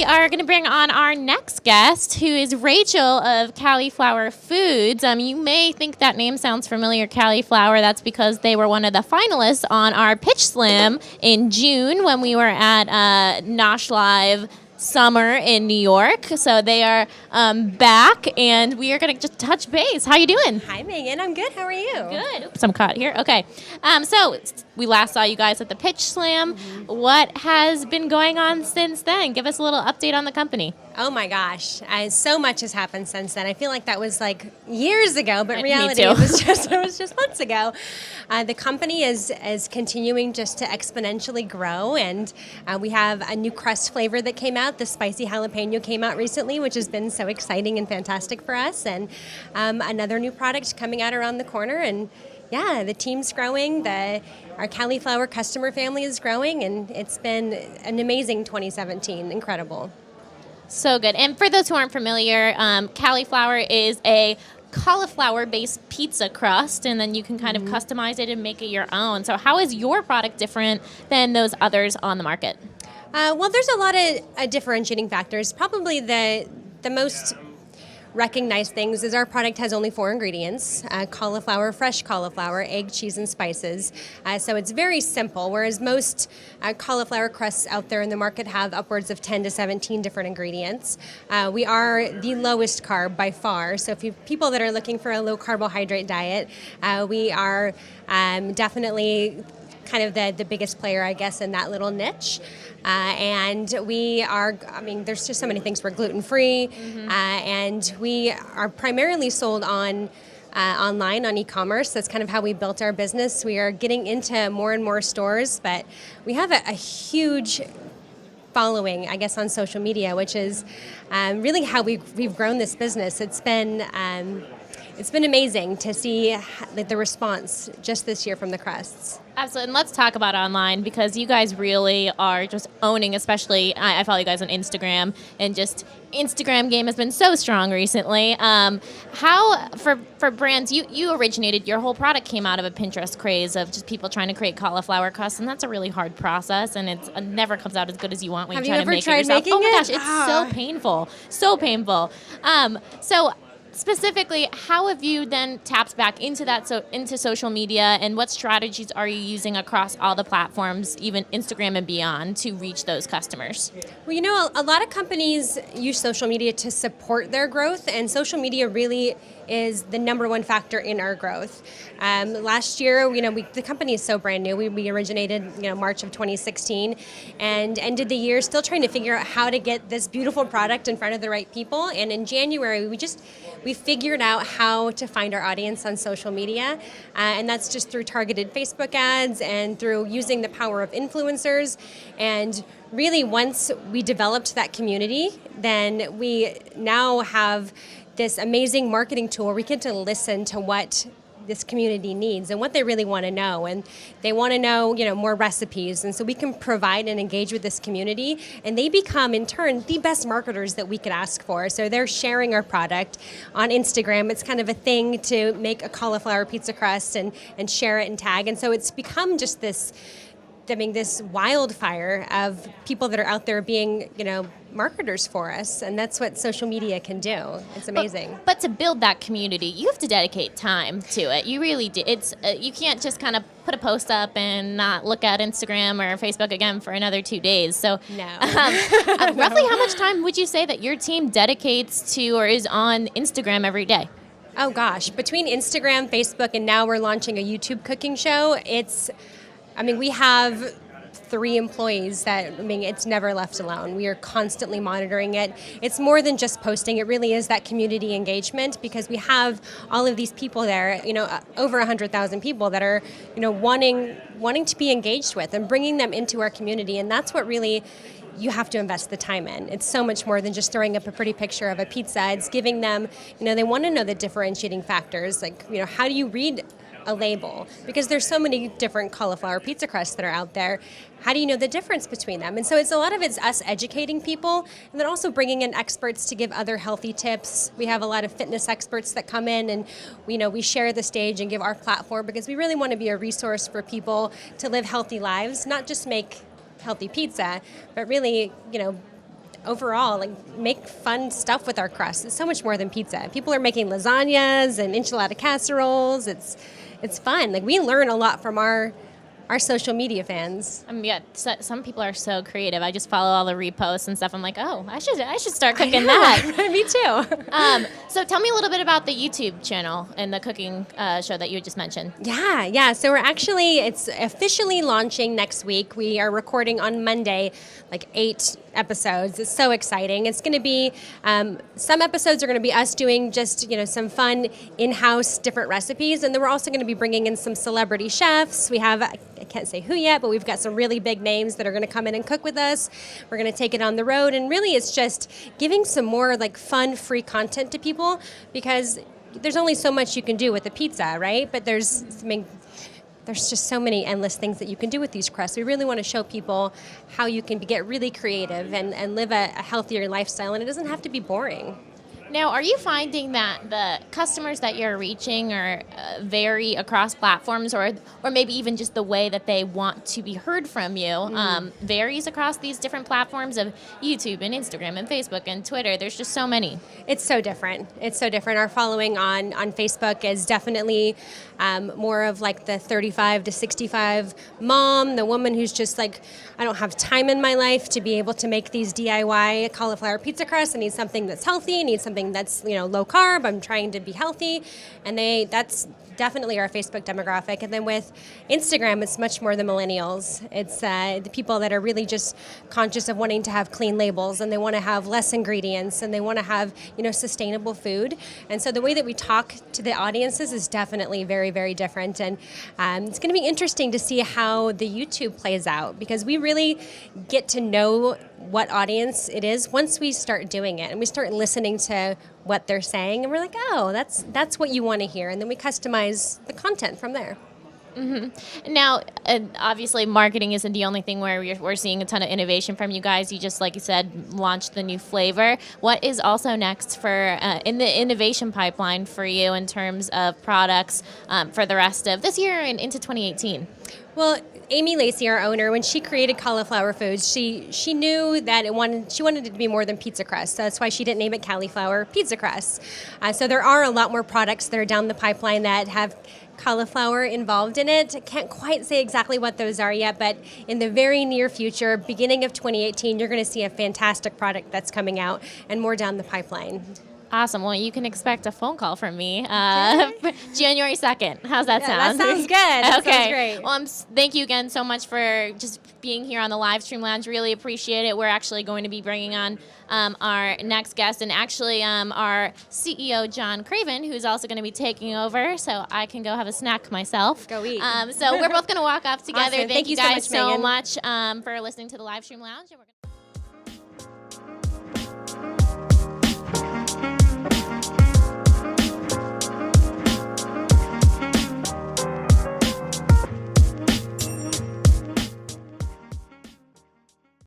are going to bring on our next guest, who is Rachel of Cali'flour Foods. You may think that name sounds familiar, Cali'flour. That's because they were one of the finalists on our Pitch Slam in June when we were at Nosh Live Summer in New York. So they are back, and we are going to just touch base. How you doing? Hi, Megan. I'm good. How are you? Good. Oops, I'm caught here. Okay. So we last saw you guys at the Pitch Slam. Mm-hmm. What has been going on since then? Give us a little update on the company. Oh my gosh, so much has happened since then. I feel like that was like years ago, but in reality, Me too. it was just months ago. The company is continuing just to exponentially grow, and we have a new crust flavor that came out. The spicy jalapeno came out recently, which has been so exciting and fantastic for us, and another new product coming out around the corner. And yeah, the team's growing. Our Cali'flour customer family is growing, and it's been an amazing 2017. Incredible. So good. And for those who aren't familiar, Cali'flour is a cauliflower-based pizza crust, and then you can kind of customize it and make it your own. So how is your product different than those others on the market? Well, there's a lot of differentiating factors. Probably the most recognized things is our product has only 4 ingredients: cauliflower, fresh cauliflower, egg, cheese, and spices. So it's very simple, whereas most cauliflower crusts out there in the market have upwards of 10 to 17 different ingredients. We are the lowest carb by far. So if you people that are looking for a low carbohydrate diet, we are definitely kind of the biggest player, I guess, in that little niche. And we are, there's just so many things. We're gluten-free, and we are primarily sold on online, on e-commerce. That's kind of how we built our business. We are getting into more and more stores, but we have a huge following, I guess, on social media, which is really how we've grown this business. It's been amazing to see the response just this year from the crusts. Absolutely. And let's talk about online, because you guys really are just owning, especially, I follow you guys on Instagram, and just Instagram game has been so strong recently. How, for brands, you originated, your whole product came out of a Pinterest craze of just people trying to create cauliflower crusts, and that's a really hard process, and it never comes out as good as you want when you try to make it yourself. Oh my gosh, it's so painful. So painful. So specifically, how have you then tapped back into that, into social media, and what strategies are you using across all the platforms, even Instagram and beyond, to reach those customers? Well, a lot of companies use social media to support their growth, and social media really is the number one factor in our growth. Last year, the company is so brand new. We originated, March of 2016, and ended the year still trying to figure out how to get this beautiful product in front of the right people. And in January, we figured out how to find our audience on social media, and that's just through targeted Facebook ads and through using the power of influencers. And really, once we developed that community, then we now have this amazing marketing tool where we get to listen to what this community needs and what they really want to know. And they want to know, more recipes. And so we can provide and engage with this community, and they become, in turn, the best marketers that we could ask for. So they're sharing our product on Instagram. It's kind of a thing to make a cauliflower pizza crust and share it and tag. And so it's become just this wildfire of people that are out there being, marketers for us, and that's what social media can do. It's amazing. But to build that community, you have to dedicate time to it. You really do. It's you can't just kind of put a post up and not look at Instagram or Facebook again for another 2 days. So, no. Roughly how much time would you say that your team dedicates to or is on Instagram every day? Oh gosh, between Instagram, Facebook, and now we're launching a YouTube cooking show, we have 3 employees that, it's never left alone. We are constantly monitoring it. It's more than just posting. It really is that community engagement, because we have all of these people there, over 100,000 people that are, wanting to be engaged with and bringing them into our community. And that's what really you have to invest the time in. It's so much more than just throwing up a pretty picture of a pizza. It's giving them, they want to know the differentiating factors. Like, how do you read a label? Because there's so many different cauliflower pizza crusts that are out there. How do you know the difference between them? And so it's us educating people, and then also bringing in experts to give other healthy tips. We have a lot of fitness experts that come in, and we share the stage and give our platform, because we really want to be a resource for people to live healthy lives, not just make healthy pizza, but really, overall, like, make fun stuff with our crust. It's so much more than pizza. People are making lasagnas and enchilada casseroles. It's fun. Like, we learn a lot from our social media fans. Yeah, some people are so creative. I just follow all the reposts and stuff. I'm like, oh, I should start cooking that. Me too. So tell me a little bit about the YouTube channel and the cooking show that you just mentioned. Yeah. So it's officially launching next week. We are recording on Monday, like 8 episodes. It's so exciting. It's going to be, some episodes are going to be us doing just, some fun in-house different recipes. And then we're also going to be bringing in some celebrity chefs. We have, I can't say who yet, but we've got some really big names that are going to come in and cook with us. We're going to take it on the road. And really it's just giving some more like fun, free content to people, because there's only so much you can do with a pizza, right? But there's just so many endless things that you can do with these crusts. We really want to show people how you can get really creative and live a healthier lifestyle, and it doesn't have to be boring. Now, are you finding that the customers that you're reaching are vary across platforms, or maybe even just the way that they want to be heard from you varies across these different platforms of YouTube and Instagram and Facebook and Twitter? There's just so many. It's so different. Our following on Facebook is definitely more of like the 35 to 65 mom, the woman who's just like, I don't have time in my life to be able to make these DIY cauliflower pizza crusts. I need something that's healthy. I need something that's low carb. I'm trying to be healthy, and that's definitely our Facebook demographic. And then with Instagram, it's much more the millennials. It's the people that are really just conscious of wanting to have clean labels, and they want to have less ingredients, and they want to have sustainable food. And so the way that we talk to the audiences is definitely very, very different. And it's going to be interesting to see how the YouTube plays out, because we really get to know what audience it is once we start doing it and we start listening to what they're saying, and we're like, oh, that's what you want to hear, and then we customize the content from there. Mm-hmm. Now, obviously, marketing isn't the only thing where we're seeing a ton of innovation from you guys. You just, like you said, launched the new flavor. What is also next for in the innovation pipeline for you in terms of products for the rest of this year and into 2018? Well, Amy Lacey, our owner, when she created Cali'flour Foods, she knew that she wanted it to be more than pizza crust. That's why she didn't name it Cali'flour Pizza Crust. So there are a lot more products that are down the pipeline that have cauliflower involved in it. I can't quite say exactly what those are yet, but in the very near future, beginning of 2018, you're going to see a fantastic product that's coming out, and more down the pipeline. Awesome. Well, you can expect a phone call from me January 2nd. How's that sound? That sounds good. That okay. sounds great. Well, thank you again so much for just being here on the Livestream Lounge. Really appreciate it. We're actually going to be bringing on our next guest, and actually our CEO, John Craven, who's also going to be taking over, so I can go have a snack myself. Go eat. So we're both going to walk off together. Awesome. Thank you so guys much, Megan. so much for listening to the Livestream Lounge. And we're gonna